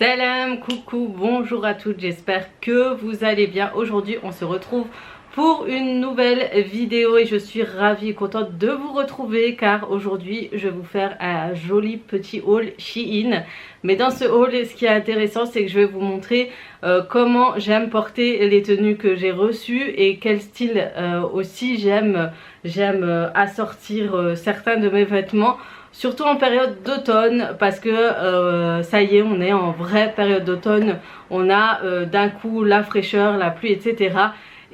Salam, coucou, bonjour à toutes, j'espère que vous allez bien. Aujourd'hui on se retrouve pour une nouvelle vidéo et je suis ravie et contente de vous retrouver car aujourd'hui je vais vous faire un joli petit haul Shein. Mais dans ce haul, ce qui est intéressant, c'est que je vais vous montrer comment j'aime porter les tenues que j'ai reçues et quel style aussi j'aime assortir certains de mes vêtements. Surtout en période d'automne parce que ça y est, on est en vraie période d'automne. On a d'un coup la fraîcheur, la pluie, etc.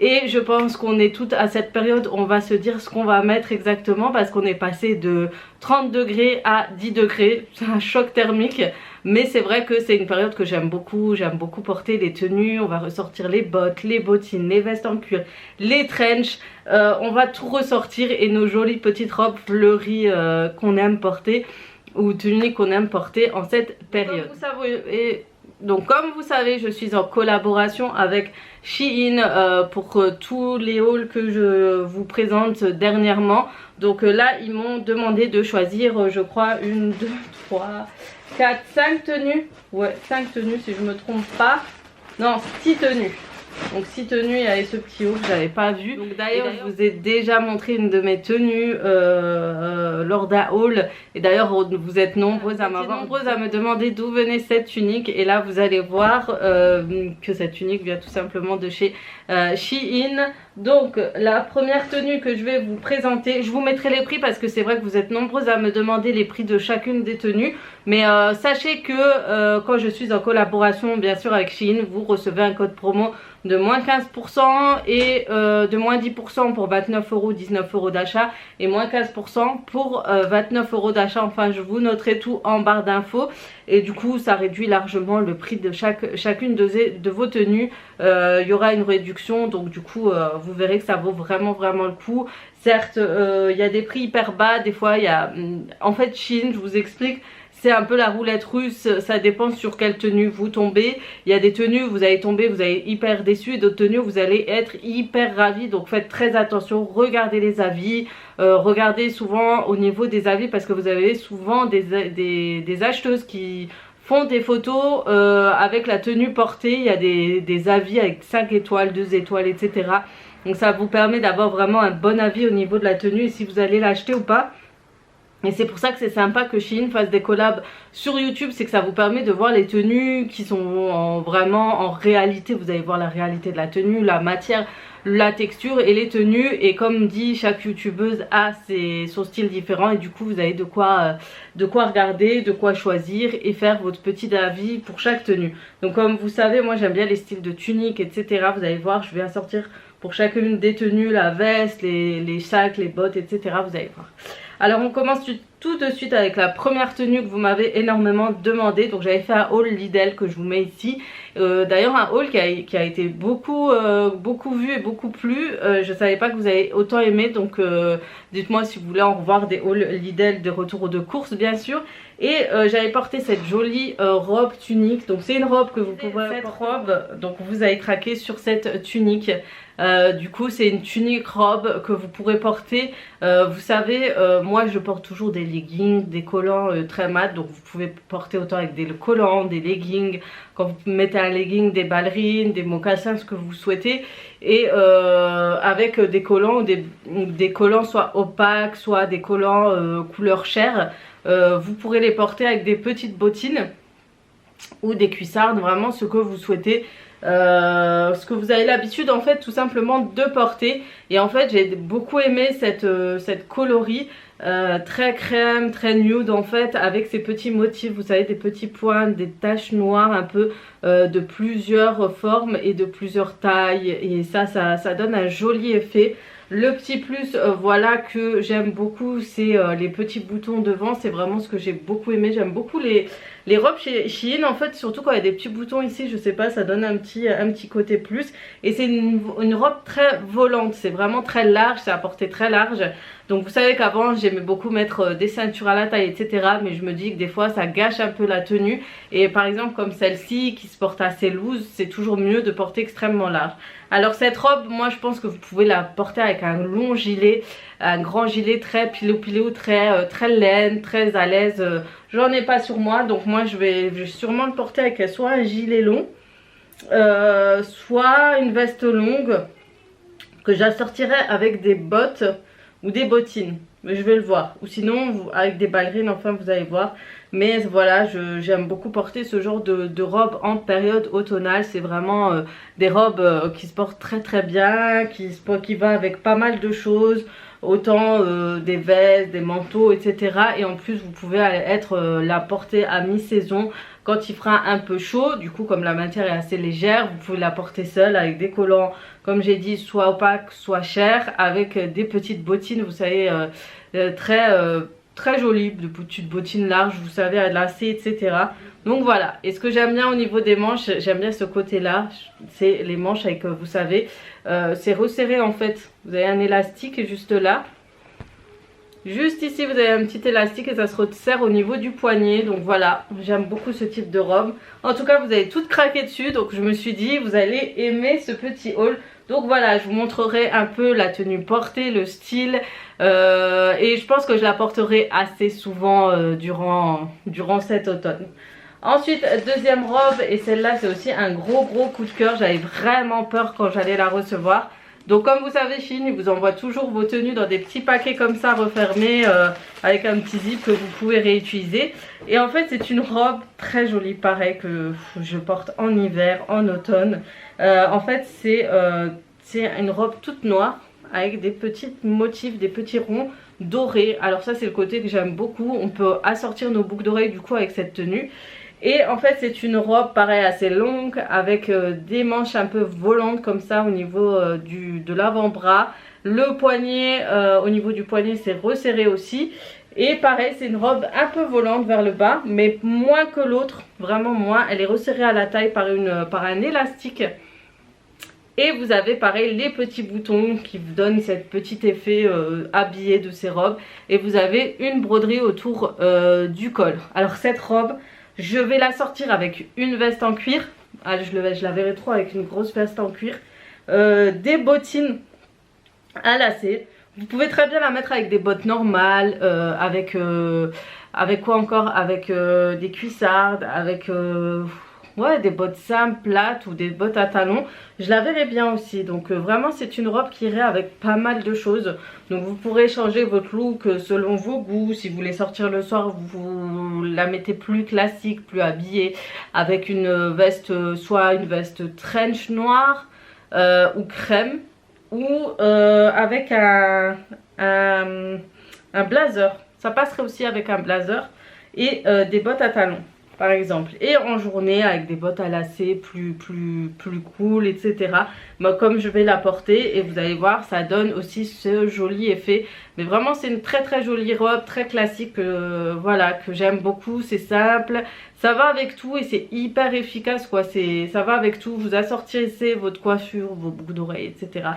Et je pense qu'on est toutes à cette période où on va se dire ce qu'on va mettre exactement parce qu'on est passé de 30 degrés à 10 degrés. C'est un choc thermique. Mais c'est vrai que c'est une période que j'aime beaucoup porter les tenues. On va ressortir les bottes, les bottines, les vestes en cuir, les trench. On va tout ressortir et nos jolies petites robes fleuries qu'on aime porter ou tuniques qu'on aime porter en cette période. Comme vous savez, je suis en collaboration avec Shein pour tous les hauls que je vous présente dernièrement. Donc là, ils m'ont demandé de choisir, je crois, 1, 2, 3, 4, 5 tenues. Ouais, 5 tenues si je me trompe pas. Non, 6 tenues. Donc 6 tenues, il y avait ce petit haut que j'avais pas vu. Donc d'ailleurs je vous ai déjà montré une de mes tenues lors d'un haul. Et d'ailleurs vous êtes nombreuses à me demander d'où venait cette tunique. Et là vous allez voir que cette tunique vient tout simplement de chez Shein. Donc la première tenue que je vais vous présenter, je vous mettrai les prix parce que c'est vrai que vous êtes nombreuses à me demander les prix de chacune des tenues. Mais sachez que quand je suis en collaboration bien sûr avec Shein, vous recevez un code promo de moins 15% et de moins 10% pour 29 €, 19 € d'achat et moins 15% pour 29 € d'achat. Enfin je vous noterai tout en barre d'infos et du coup ça réduit largement le prix de chacune de vos tenues. Il y aura une réduction, donc du coup vous verrez que ça vaut vraiment le coup. Certes il y a des prix hyper bas, des fois il y a en fait Shein, je vous explique, c'est un peu la roulette russe, ça dépend sur quelle tenue vous tombez. Il y a des tenues où vous allez tomber, vous allez être hyper déçu, et d'autres tenues où vous allez être hyper ravi. Donc faites très attention, regardez les avis, regardez souvent au niveau des avis parce que vous avez souvent des acheteuses qui font des photos avec la tenue portée. Il y a des avis avec 5 étoiles, 2 étoiles, etc. Donc ça vous permet d'avoir vraiment un bon avis au niveau de la tenue et si vous allez l'acheter ou pas. Et c'est pour ça que c'est sympa que Shein fasse des collabs sur YouTube, c'est que ça vous permet de voir les tenues qui sont vraiment en réalité. Vous allez voir la réalité de la tenue, la matière, la texture et les tenues. Et comme dit, chaque youtubeuse a son style différent et du coup vous avez de quoi regarder, de quoi choisir et faire votre petit avis pour chaque tenue. Donc comme vous savez, moi j'aime bien les styles de tuniques, etc. Vous allez voir, je vais assortir pour chacune des tenues la veste, les sacs, les bottes, etc. Vous allez voir. Alors on commence tout de suite avec la première tenue que vous m'avez énormément demandé. Donc j'avais fait un haul Lidl que je vous mets ici. D'ailleurs un haul qui a été beaucoup vu et beaucoup plu. Je savais pas que vous avez autant aimé. Donc dites-moi si vous voulez en revoir des hauls Lidl, des retours de course bien sûr. Et j'avais porté cette jolie robe tunique. Donc c'est une robe que vous pouvez... Cette robe, donc vous allez craquer sur cette tunique. Du coup c'est une tunique robe que vous pourrez porter. Vous savez moi je porte toujours des leggings, des collants très mat. Donc vous pouvez porter autant avec des collants, des leggings. Quand vous mettez un legging, des ballerines, des mocassins, ce que vous souhaitez. Et avec des collants, des collants soit opaques, soit des collants couleur chair. Vous pourrez les porter avec des petites bottines ou des cuissardes, vraiment ce que vous souhaitez. Ce que vous avez l'habitude en fait tout simplement de porter. Et en fait j'ai beaucoup aimé cette coloris très crème, très nude en fait, avec ces petits motifs, vous savez, des petits points, des taches noires un peu de plusieurs formes et de plusieurs tailles. Et ça donne un joli effet. Le petit plus voilà que j'aime beaucoup, c'est les petits boutons devant. C'est vraiment ce que j'ai beaucoup aimé. J'aime beaucoup les robes chez Shein en fait, surtout quand il y a des petits boutons ici, je sais pas, ça donne un petit côté plus. Et c'est une robe très volante, c'est vraiment très large, c'est à portée très large. Donc vous savez qu'avant j'aimais beaucoup mettre des ceintures à la taille, etc. Mais je me dis que des fois ça gâche un peu la tenue. Et par exemple comme celle-ci qui se porte assez loose, c'est toujours mieux de porter extrêmement large. Alors cette robe, moi je pense que vous pouvez la porter avec avec un long gilet, un grand gilet très pilou très laine, très à l'aise. J'en ai pas sur moi, donc moi je vais sûrement le porter avec soit un gilet long, soit une veste longue que j'assortirai avec des bottes ou des bottines. Mais je vais le voir. Ou sinon avec des ballerines, enfin vous allez voir. Mais voilà, j'aime beaucoup porter ce genre de robe en période automnale. C'est vraiment des robes qui se portent très bien, qui va avec pas mal de choses. Autant des vestes, des manteaux, etc. Et en plus vous pouvez la porter à mi-saison quand il fera un peu chaud. Du coup, comme la matière est assez légère, vous pouvez la porter seule avec des collants, comme j'ai dit, soit opaques, soit chers, avec des petites bottines, vous savez, très jolies, de petites bottines larges, vous savez, à lacets, etc. Donc voilà. Et ce que j'aime bien au niveau des manches, j'aime bien ce côté-là, c'est les manches avec, vous savez, c'est resserré en fait. Vous avez un élastique juste là. Juste ici, vous avez un petit élastique et ça se resserre au niveau du poignet. Donc voilà, j'aime beaucoup ce type de robe. En tout cas, vous avez tout craqué dessus. Donc je me suis dit, vous allez aimer ce petit haul. Donc voilà, je vous montrerai un peu la tenue portée, le style. Et je pense que je la porterai assez souvent durant cet automne. Ensuite, deuxième robe, et celle-là c'est aussi un gros coup de cœur. J'avais vraiment peur quand j'allais la recevoir. Donc comme vous savez, Shein, il vous envoie toujours vos tenues dans des petits paquets comme ça refermés avec un petit zip que vous pouvez réutiliser. Et en fait c'est une robe très jolie, pareil, que je porte en hiver, en automne. En fait c'est une robe toute noire avec des petits motifs, des petits ronds dorés. Alors ça c'est le côté que j'aime beaucoup. On peut assortir nos boucles d'oreilles du coup avec cette tenue. Et en fait c'est une robe pareil assez longue avec des manches un peu volantes comme ça au niveau de l'avant-bras. Le poignet, au niveau du poignet c'est resserré aussi. Et pareil c'est une robe un peu volante vers le bas, mais moins que l'autre, vraiment moins. Elle est resserrée à la taille par un élastique. Et vous avez pareil les petits boutons qui vous donnent cet petit effet habillé de ces robes. Et vous avez une broderie autour du col. Alors cette robe, je vais la sortir avec une veste en cuir. Ah, je la verrai trop avec une grosse veste en cuir. Des bottines à lacets. Vous pouvez très bien la mettre avec des bottes normales. Avec quoi encore? Avec des cuissardes. Avec ouais, des bottes simples, plates ou des bottes à talons. Je la verrai bien aussi. Donc vraiment c'est une robe qui irait avec pas mal de choses. Donc vous pourrez changer votre look selon vos goûts. Si vous voulez sortir le soir, vous la mettez plus classique, plus habillée. Avec une veste, soit une veste trench noire ou crème. Ou avec un blazer. Ça passerait aussi avec un blazer. Et des bottes à talons, par exemple, et en journée avec des bottes à lacets plus cool, etc. Moi, comme je vais la porter, et vous allez voir, ça donne aussi ce joli effet. Mais vraiment c'est une très jolie robe, très classique, voilà, que j'aime beaucoup. C'est simple, ça va avec tout et c'est hyper efficace quoi. Ça va avec tout, vous assortissez votre coiffure, vos boucles d'oreilles, etc.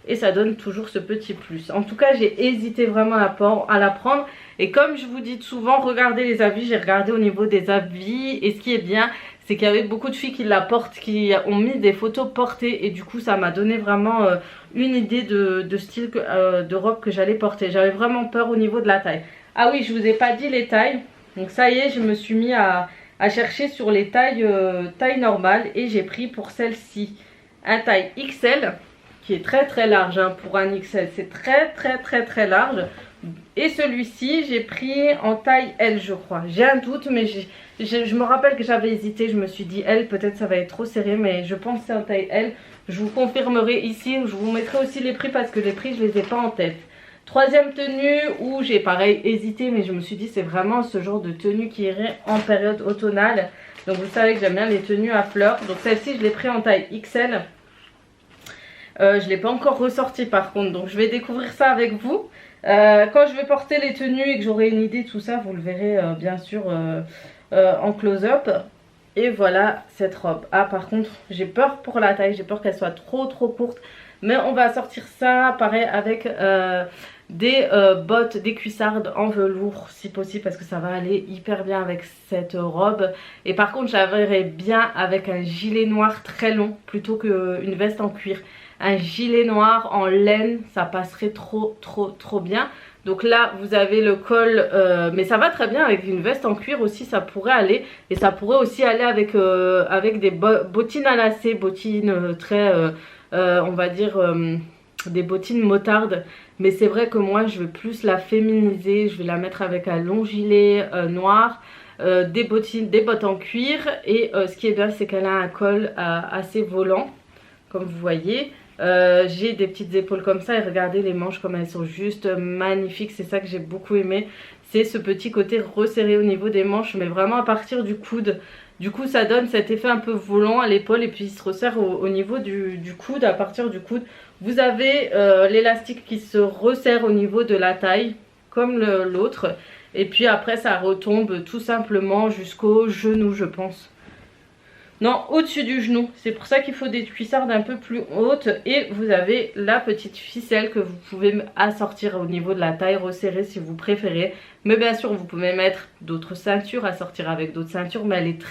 Et ça donne toujours ce petit plus. En tout cas j'ai hésité vraiment à la prendre. Et comme je vous dis souvent, regardez les avis. J'ai regardé au niveau des avis. Et ce qui est bien, c'est qu'il y avait beaucoup de filles qui la portent, qui ont mis des photos portées. Et du coup ça m'a donné vraiment une idée de style de robe que j'allais porter. J'avais vraiment peur au niveau de la taille. Ah oui, je vous ai pas dit les tailles. Donc ça y est, je me suis mis à chercher sur les tailles normales. Et j'ai pris pour celle-ci un taille XL. Qui est très large hein, pour un XL, c'est très large. Et celui-ci j'ai pris en taille L je crois. J'ai un doute mais je me rappelle que j'avais hésité, je me suis dit L peut-être ça va être trop serré, mais je pense que c'est en taille L. Je vous confirmerai ici, je vous mettrai aussi les prix parce que les prix je les ai pas en tête. Troisième tenue où j'ai pareil hésité, mais je me suis dit c'est vraiment ce genre de tenue qui irait en période automnale. Donc vous savez que j'aime bien les tenues à fleurs. Donc celle-ci je l'ai pris en taille XL. Je ne l'ai pas encore ressorti par contre, donc je vais découvrir ça avec vous. Quand je vais porter les tenues et que j'aurai une idée de tout ça, vous le verrez bien sûr en close-up. Et voilà cette robe. Ah par contre j'ai peur pour la taille, j'ai peur qu'elle soit trop courte. Mais on va sortir ça pareil avec des bottes, des cuissardes en velours si possible, parce que ça va aller hyper bien avec cette robe. Et par contre je la verrai bien avec un gilet noir très long plutôt qu'une veste en cuir. un gilet noir en laine, ça passerait trop bien. Donc là vous avez le col, mais ça va très bien avec une veste en cuir aussi, ça pourrait aller. Et ça pourrait aussi aller avec, avec des bottines à lacets, bottines très, on va dire, des bottines motardes. Mais c'est vrai que moi je vais plus la féminiser, je vais la mettre avec un long gilet noir. Des bottes en cuir et ce qui est bien c'est qu'elle a un col assez volant comme vous voyez. J'ai des petites épaules comme ça et regardez les manches comme elles sont juste magnifiques, c'est ça que j'ai beaucoup aimé, c'est ce petit côté resserré au niveau des manches mais vraiment à partir du coude. Du coup ça donne cet effet un peu volant à l'épaule et puis il se resserre au niveau du coude. À partir du coude vous avez l'élastique qui se resserre au niveau de la taille comme l'autre. Et puis après ça retombe tout simplement jusqu'au genou je pense. Non, au-dessus du genou. C'est pour ça qu'il faut des cuissardes un peu plus hautes. Et vous avez la petite ficelle que vous pouvez assortir au niveau de la taille resserrée si vous préférez. Mais bien sûr vous pouvez mettre d'autres ceintures, assortir avec d'autres ceintures. Mais elle est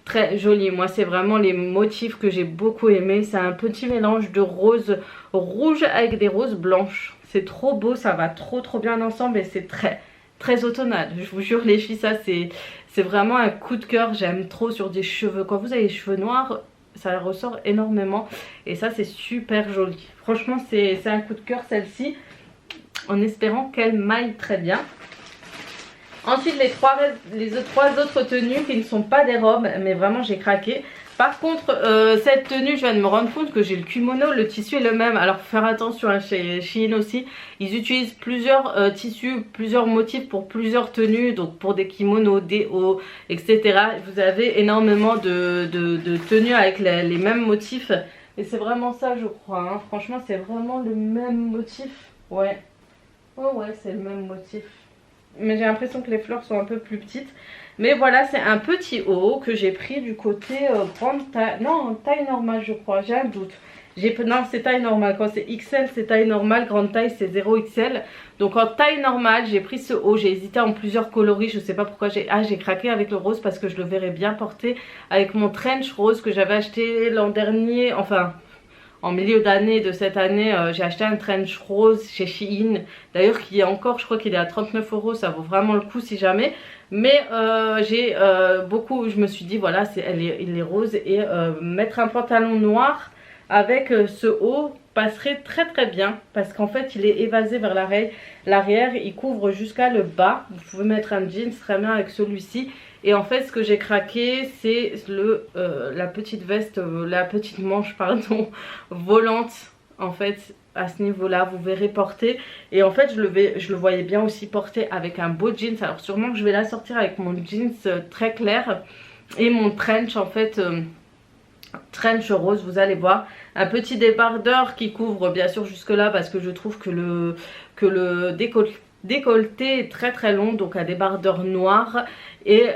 très jolie. Moi c'est vraiment les motifs que j'ai beaucoup aimé. C'est un petit mélange de rose rouge avec des roses blanches. C'est trop beau, ça va trop bien ensemble et c'est très automnal, je vous jure les filles, ça c'est vraiment un coup de cœur. J'aime trop sur des cheveux, quand vous avez les cheveux noirs ça ressort énormément et ça c'est super joli. Franchement c'est un coup de cœur celle-ci, en espérant qu'elle maille très bien. Ensuite les trois autres tenues qui ne sont pas des robes, mais vraiment j'ai craqué. Par contre cette tenue je viens de me rendre compte que j'ai le kimono, le tissu est le même. Alors faut faire attention hein, chez Shein aussi, ils utilisent plusieurs tissus, plusieurs motifs pour plusieurs tenues. Donc pour des kimonos, des hauts, etc. Vous avez énormément de tenues avec les mêmes motifs. Et c'est vraiment ça je crois hein. Franchement c'est vraiment le même motif. Ouais, oh ouais c'est le même motif. Mais j'ai l'impression que les fleurs sont un peu plus petites. Mais voilà, c'est un petit haut que j'ai pris du côté grande taille. Non, taille normale je crois, j'ai un doute. Non, c'est taille normale. Quand c'est XL, c'est taille normale. Grande taille, c'est 0XL. Donc en taille normale, j'ai pris ce haut. J'ai hésité en plusieurs coloris. Je sais pas pourquoi j'ai craqué avec le rose parce que je le verrais bien porter avec mon trench rose que j'avais acheté l'an dernier. Enfin, en milieu d'année de cette année, j'ai acheté un trench rose chez Shein. D'ailleurs, qui est encore, je crois qu'il est à 39 €. Ça vaut vraiment le coup si jamais. Mais j'ai beaucoup, je me suis dit voilà, il est rose et mettre un pantalon noir avec ce haut passerait très bien parce qu'en fait il est évasé vers l'arrière, il couvre jusqu'à le bas. Vous pouvez mettre un jean très bien avec celui-ci. Et en fait ce que j'ai craqué c'est la petite veste, la petite manche pardon volante en fait. À ce niveau là vous verrez porter et en fait je le voyais bien aussi porter avec un beau jeans. Alors sûrement que je vais la sortir avec mon jeans très clair et mon trench en fait trench rose, vous allez voir. Un petit débardeur qui couvre bien sûr jusque là parce que je trouve que le décolleté est très long, donc un débardeur noir et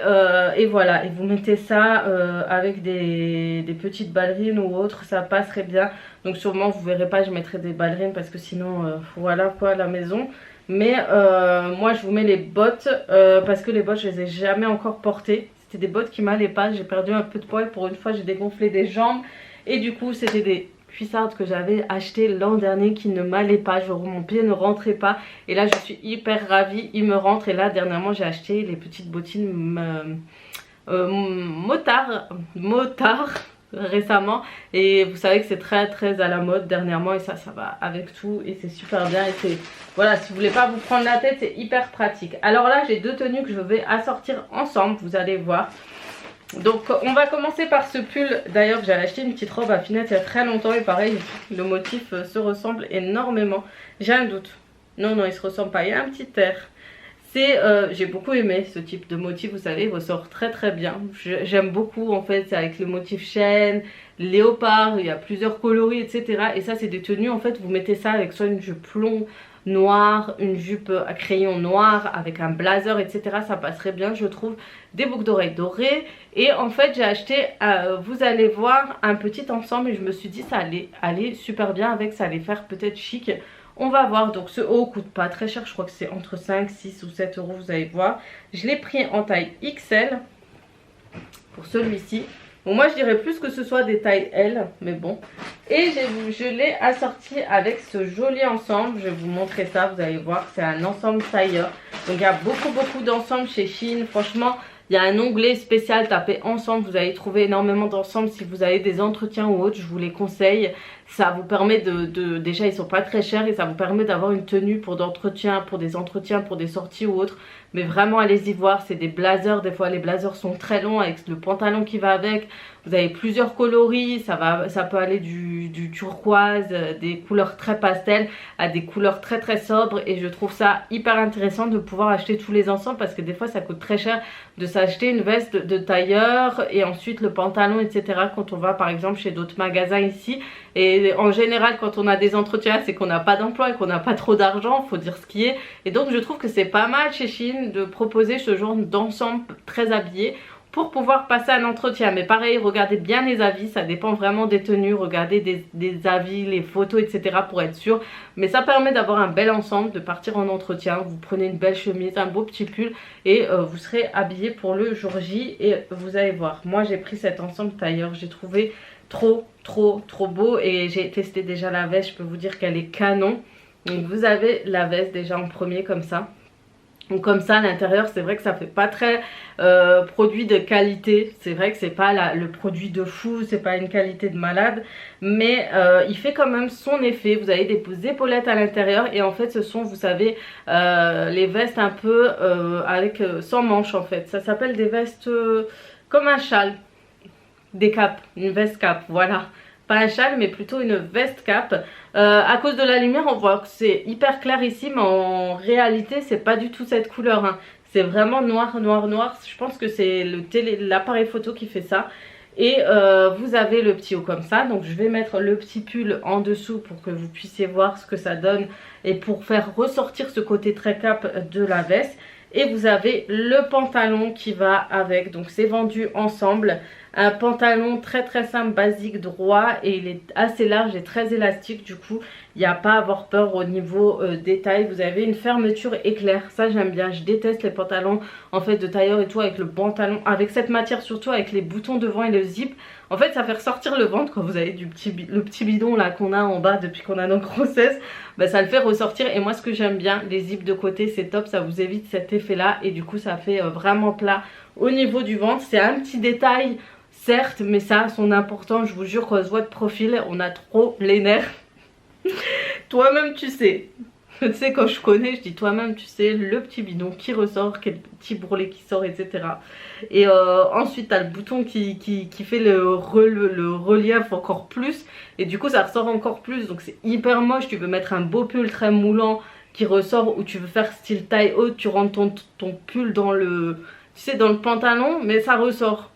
voilà. Et vous mettez ça avec des petites ballerines ou autres, ça passerait bien. Donc sûrement vous verrez pas, je mettrai des ballerines parce que sinon voilà quoi à la maison. Mais moi je vous mets les bottes parce que les bottes je les ai jamais encore portées. C'était des bottes qui m'allaient pas, j'ai perdu un peu de poids et pour une fois j'ai dégonflé des jambes. Et du coup c'était des cuissardes que j'avais achetées l'an dernier qui ne m'allaient pas, mon pied ne rentrait pas. Et là je suis hyper ravie, il me rentre. Et là dernièrement j'ai acheté les petites bottines motard récemment. Et vous savez que c'est très à la mode dernièrement et ça va avec tout et c'est super bien. Et c'est voilà, si vous voulez pas vous prendre la tête, c'est hyper pratique. Alors là j'ai deux tenues que je vais assortir ensemble, vous allez voir. Donc on va commencer par ce pull. D'ailleurs j'avais acheté une petite robe à Finette il y a très longtemps et pareil le motif se ressemble énormément. J'ai un doute, non il se ressemble pas, il y a un petit air. J'ai beaucoup aimé ce type de motif, vous savez, il ressort très bien. J'aime beaucoup en fait, c'est avec le motif chêne, léopard, il y a plusieurs coloris etc. Et ça c'est des tenues en fait, vous mettez ça avec soit une jupe longue noire, une jupe à crayon noir avec un blazer etc. Ça passerait bien je trouve, des boucles d'oreilles dorées. Et en fait j'ai acheté, vous allez voir, un petit ensemble et je me suis dit ça allait aller super bien avec, ça allait faire peut-être chic. On va voir. Donc ce haut coûte pas très cher, je crois que c'est entre 5, 6 ou 7 €, vous allez voir. Je l'ai pris en taille XL pour celui-ci. Bon, moi je dirais plus que ce soit des tailles L, mais bon. Et je l'ai assorti avec ce joli ensemble. Je vais vous montrer ça, vous allez voir, c'est un ensemble tailleur. Donc il y a beaucoup d'ensembles chez Shein. Franchement, il y a un onglet spécial, tapez ensemble, vous allez trouver énormément d'ensembles. Si vous avez des entretiens ou autres, je vous les conseille. Ça vous permet déjà ils sont pas très chers et ça vous permet d'avoir une tenue pour d'entretien, pour des entretiens, pour des sorties ou autres. Mais vraiment allez-y voir, c'est des blazers, des fois les blazers sont très longs avec le pantalon qui va avec. Vous avez plusieurs coloris, ça peut aller du turquoise, des couleurs très pastel à des couleurs très sobres. Et je trouve ça hyper intéressant de pouvoir acheter tous les ensembles parce que des fois ça coûte très cher de s'acheter une veste de tailleur et ensuite le pantalon etc. quand on va par exemple chez d'autres magasins ici. Et en général quand on a des entretiens c'est qu'on n'a pas d'emploi et qu'on n'a pas trop d'argent, faut dire ce qui est. Et donc je trouve que c'est pas mal chez Shein de proposer ce genre d'ensemble très habillé pour pouvoir passer un entretien. Mais pareil, regardez bien les avis, ça dépend vraiment des tenues, regardez des avis, les photos etc. pour être sûr. Mais ça permet d'avoir un bel ensemble, de partir en entretien, vous prenez une belle chemise, un beau petit pull et vous serez habillé pour le jour J. Et vous allez voir, moi j'ai pris cet ensemble tailleur, j'ai trouvé trop beau et j'ai testé déjà la veste, je peux vous dire qu'elle est canon. Donc vous avez la veste déjà en premier comme ça. Donc comme ça à l'intérieur c'est vrai que ça fait pas très produit de qualité, c'est vrai que c'est pas le produit de fou, c'est pas une qualité de malade, mais il fait quand même son effet. Vous avez des épaulettes à l'intérieur et en fait ce sont, vous savez, les vestes un peu avec sans manches en fait. Ça s'appelle des vestes comme un châle, des capes, une veste cape, voilà. Pas un châle mais plutôt une veste cape. À cause de la lumière on voit que c'est hyper clair ici mais en réalité c'est pas du tout cette couleur hein. C'est vraiment noir. Je pense que c'est l'appareil photo qui fait ça. Et vous avez le petit haut comme ça. Donc je vais mettre le petit pull en dessous pour que vous puissiez voir ce que ça donne et pour faire ressortir ce côté très cap de la veste. Et vous avez le pantalon qui va avec, donc c'est vendu ensemble. Un pantalon très simple, basique, droit et il est assez large et très élastique. Du coup il n'y a pas à avoir peur au niveau détail. Vous avez une fermeture éclair, ça j'aime bien. Je déteste les pantalons en fait de tailleur et tout avec le pantalon, avec cette matière surtout, avec les boutons devant et le zip. En fait ça fait ressortir le ventre quand vous avez le petit bidon là qu'on a en bas depuis qu'on a nos grossesses. Bah, ça le fait ressortir et moi ce que j'aime bien, les zips de côté c'est top, ça vous évite cet effet là et du coup ça fait vraiment plat au niveau du ventre. C'est un petit détail certes mais ça a son importance, je vous jure qu'on se voit de profil, on a trop les nerfs. Toi-même tu sais. Tu sais quand je connais je dis toi-même tu sais, le petit bidon qui ressort, quel petit bourrelet qui sort etc. Et ensuite tu as le bouton qui fait le relief encore plus et du coup ça ressort encore plus, donc c'est hyper moche. Tu veux mettre un beau pull très moulant qui ressort ou tu veux faire style taille haute, tu rentres ton pull dans le... tu sais dans le pantalon mais ça ressort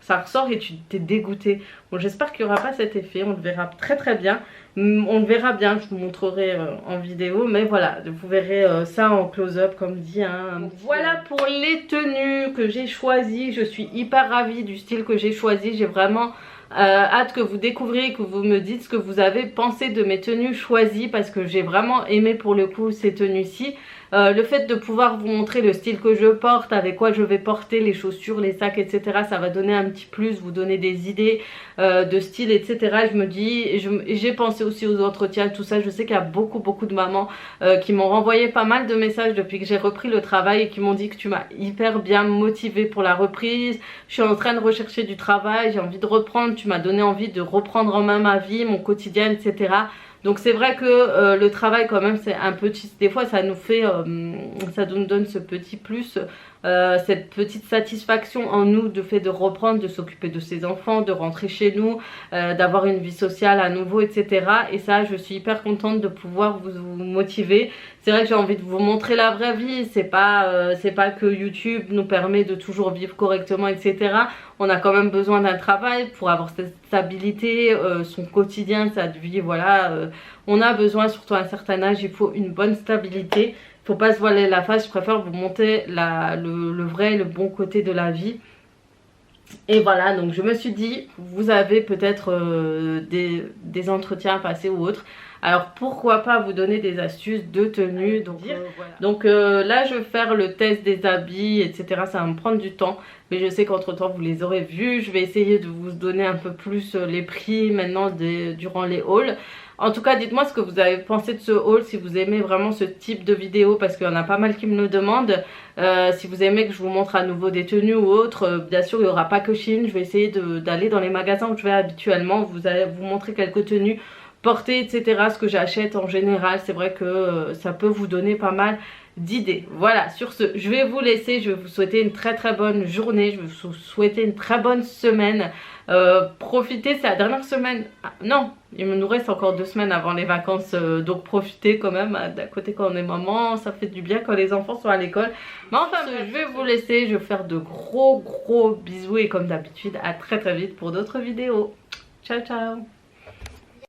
et tu t'es dégoûté. Bon j'espère qu'il n'y aura pas cet effet, on le verra très bien. On le verra bien, je vous montrerai en vidéo, mais voilà, vous verrez ça en close-up comme dit hein. Voilà pour les tenues que j'ai choisies, je suis hyper ravie du style que j'ai choisi. J'ai vraiment hâte que vous découvriez, que vous me dites ce que vous avez pensé de mes tenues choisies parce que j'ai vraiment aimé pour le coup ces tenues-ci. Le fait de pouvoir vous montrer le style que je porte, avec quoi je vais porter, les chaussures, les sacs etc, ça va donner un petit plus, vous donner des idées de style etc. Je me dis, j'ai pensé aussi aux entretiens, tout ça. Je sais qu'il y a beaucoup de mamans qui m'ont renvoyé pas mal de messages depuis que j'ai repris le travail et qui m'ont dit que tu m'as hyper bien motivée pour la reprise, je suis en train de rechercher du travail, j'ai envie de reprendre, tu m'as donné envie de reprendre en main ma vie, mon quotidien etc. Donc c'est vrai que le travail quand même c'est un petit, des fois ça nous fait, ça nous donne ce petit plus, cette petite satisfaction en nous de fait de reprendre, de s'occuper de ses enfants, de rentrer chez nous, d'avoir une vie sociale à nouveau etc. Et ça je suis hyper contente de pouvoir vous motiver. C'est vrai que j'ai envie de vous montrer la vraie vie, c'est pas que YouTube nous permet de toujours vivre correctement etc. On a quand même besoin d'un travail pour avoir cette stabilité, son quotidien, sa vie, voilà. On a besoin, surtout à un certain âge, il faut une bonne stabilité. Il ne faut pas se voiler la face, je préfère vous montrer le vrai, le bon côté de la vie. Et voilà, donc je me suis dit, vous avez peut-être des entretiens à passer ou autres. Alors pourquoi pas vous donner des astuces de tenue. Donc là je vais faire le test des habits, etc. Ça va me prendre du temps, mais je sais qu'entre temps vous les aurez vus. Je vais essayer de vous donner un peu plus les prix maintenant durant les hauls. En tout cas, dites-moi ce que vous avez pensé de ce haul, si vous aimez vraiment ce type de vidéo, parce qu'il y en a pas mal qui me le demandent. Si vous aimez que je vous montre à nouveau des tenues ou autres, bien sûr il n'y aura pas que Shein. Je vais essayer d'aller dans les magasins où je vais habituellement, vous montrer quelques tenues portées, etc. Ce que j'achète en général, c'est vrai que ça peut vous donner pas mal d'idées. Voilà, sur ce, je vais vous laisser. Je vais vous souhaiter une très bonne journée. Je vais vous souhaiter une très bonne semaine. Profitez, c'est la dernière semaine. Ah, non, il nous reste encore 2 semaines avant les vacances. Donc profitez quand même. D'un côté, quand on est maman, ça fait du bien quand les enfants sont à l'école. Mais enfin, je vais vous laisser. Je vais vous faire de gros bisous. Et comme d'habitude, à très vite pour d'autres vidéos. Ciao, ciao.